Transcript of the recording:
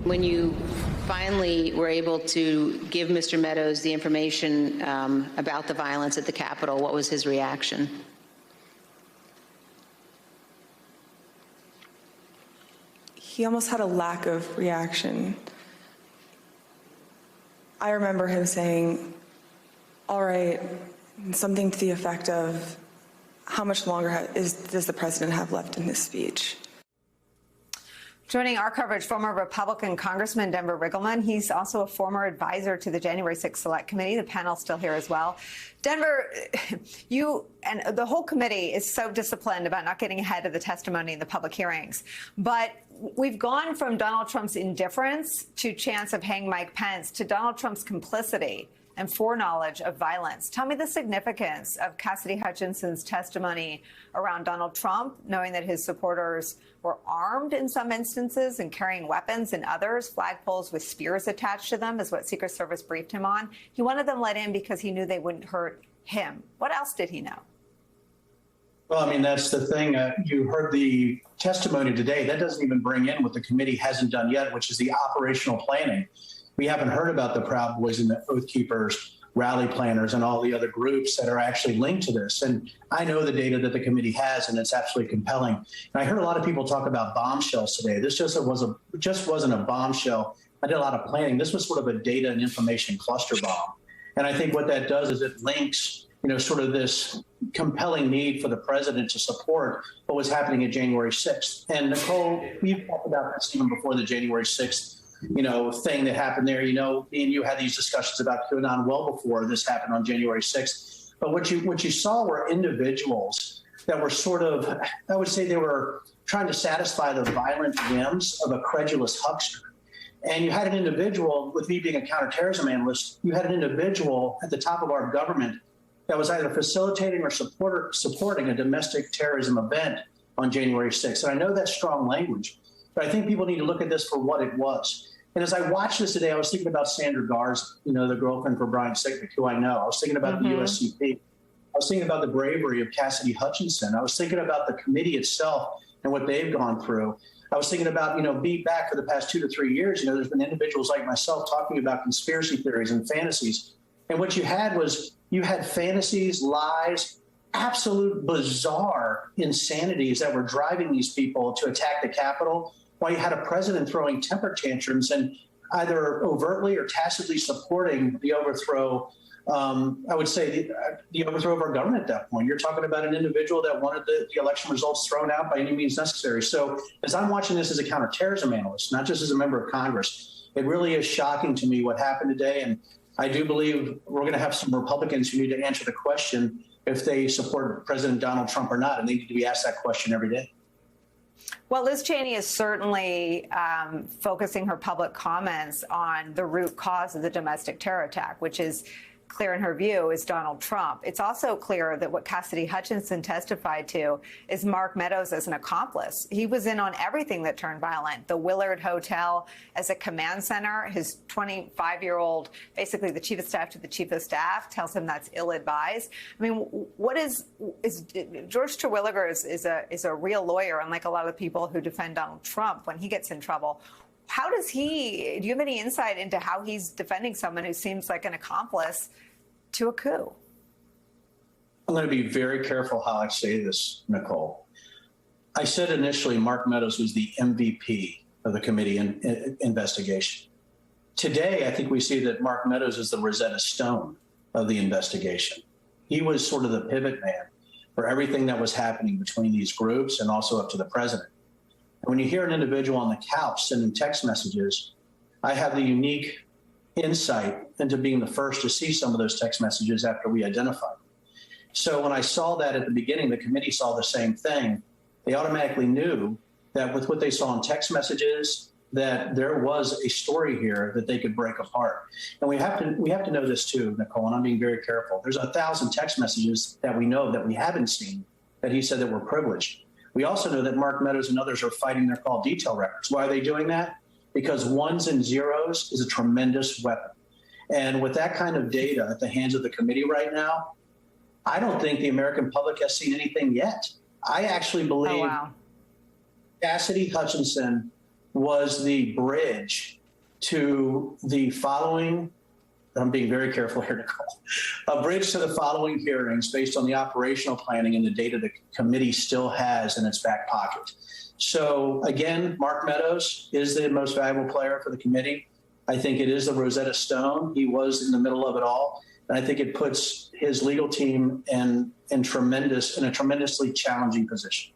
When you finally were able to give Mr. Meadows the information about the violence at the Capitol, what was his reaction? He almost had a lack of reaction. I remember him saying, all right, something to the effect of, how much longer does the president have left in this speech? Joining our coverage, former Republican Congressman Denver Riggleman. He's also a former advisor to the January 6th Select Committee. The panel's still here as well. Denver, you and the whole committee is so disciplined about not getting ahead of the testimony in the public hearings. But we've gone from Donald Trump's indifference to chance of hang Mike Pence to Donald Trump's complicity and foreknowledge of violence. Tell me the significance of Cassidy Hutchinson's testimony around Donald Trump, knowing that his supporters were armed in some instances and carrying weapons in others. Flagpoles with spears attached to them is what Secret Service briefed him on. He wanted them let in because he knew they wouldn't hurt him. What else did he know? Well, I mean, that's the thing. You heard the testimony today. That doesn't even bring in what the committee hasn't done yet, which is the operational planning. We haven't heard about the Proud Boys and the Oath Keepers, rally planners, and all the other groups that are actually linked to this. And I know the data that the committee has, and it's absolutely compelling. And I heard a lot of people talk about bombshells today. This just wasn't a bombshell. I did a lot of planning. This was sort of a data and information cluster bomb. And I think what that does is it links, sort of this compelling need for the president to support what was happening at January 6th. And Nicole, we've talked about this even before the January 6th thing that happened there. Me and you had these discussions about QAnon well before this happened on January 6th. But what you saw were individuals that were sort of, I would say they were trying to satisfy the violent whims of a credulous huckster. And you had an individual, with me being a counterterrorism analyst, you had an individual at the top of our government that was either facilitating or supporting a domestic terrorism event on January 6th. And I know that's strong language, but I think people need to look at this for what it was. And as I watched this today, I was thinking about Sandra Garza, the girlfriend for Brian Sicknick, who I know. I was thinking about the USCP. I was thinking about the bravery of Cassidy Hutchinson. I was thinking about the committee itself and what they've gone through. I was thinking about, being back for the past 2 to 3 years. There's been individuals like myself talking about conspiracy theories and fantasies. And what you had was fantasies, lies, absolute bizarre insanities that were driving these people to attack the Capitol, while you had a president throwing temper tantrums and either overtly or tacitly supporting the overthrow, I would say the overthrow of our government at that point. You're talking about an individual that wanted the election results thrown out by any means necessary. So as I'm watching this as a counterterrorism analyst, not just as a member of Congress, it really is shocking to me what happened today. And I do believe we're going to have some Republicans who need to answer the question if they support President Donald Trump or not, and they need to be asked that question every day. Well, Liz Cheney is certainly focusing her public comments on the root cause of the domestic terror attack, which is clear in her view is Donald Trump. It's also clear that what Cassidy Hutchinson testified to is Mark Meadows as an accomplice. He was in on everything that turned violent. The Willard Hotel as a command center. His 25-year-old, basically the chief of staff to the chief of staff, tells him that's ill-advised. I mean, what is George Terwilliger is a real lawyer, unlike a lot of the people who defend Donald Trump when he gets in trouble. How do you have any insight into how he's defending someone who seems like an accomplice to a coup? I'm going to be very careful how I say this, Nicole. I said initially Mark Meadows was the MVP of the committee investigation. Today, I think we see that Mark Meadows is the Rosetta Stone of the investigation. He was sort of the pivot man for everything that was happening between these groups and also up to the president. And when you hear an individual on the couch sending text messages, I have the unique insight into being the first to see some of those text messages after we identified them. So when I saw that at the beginning, the committee saw the same thing. They automatically knew that with what they saw in text messages, that there was a story here that they could break apart. And we have to know this too, Nicole, and I'm being very careful. There's 1,000 text messages that we know that we haven't seen that he said that were privileged. We also know that Mark Meadows and others are fighting their call detail records. Why are they doing that? Because ones and zeros is a tremendous weapon. And with that kind of data at the hands of the committee right now, I don't think the American public has seen anything yet. I actually believe Cassidy Hutchinson was the bridge to the following, I'm being very careful here, Nicole, a bridge to the following hearings based on the operational planning and the data the committee still has in its back pocket. So again, Mark Meadows is the most valuable player for the committee. I think it is the Rosetta Stone. He was in the middle of it all. And I think it puts his legal team in a tremendously challenging position.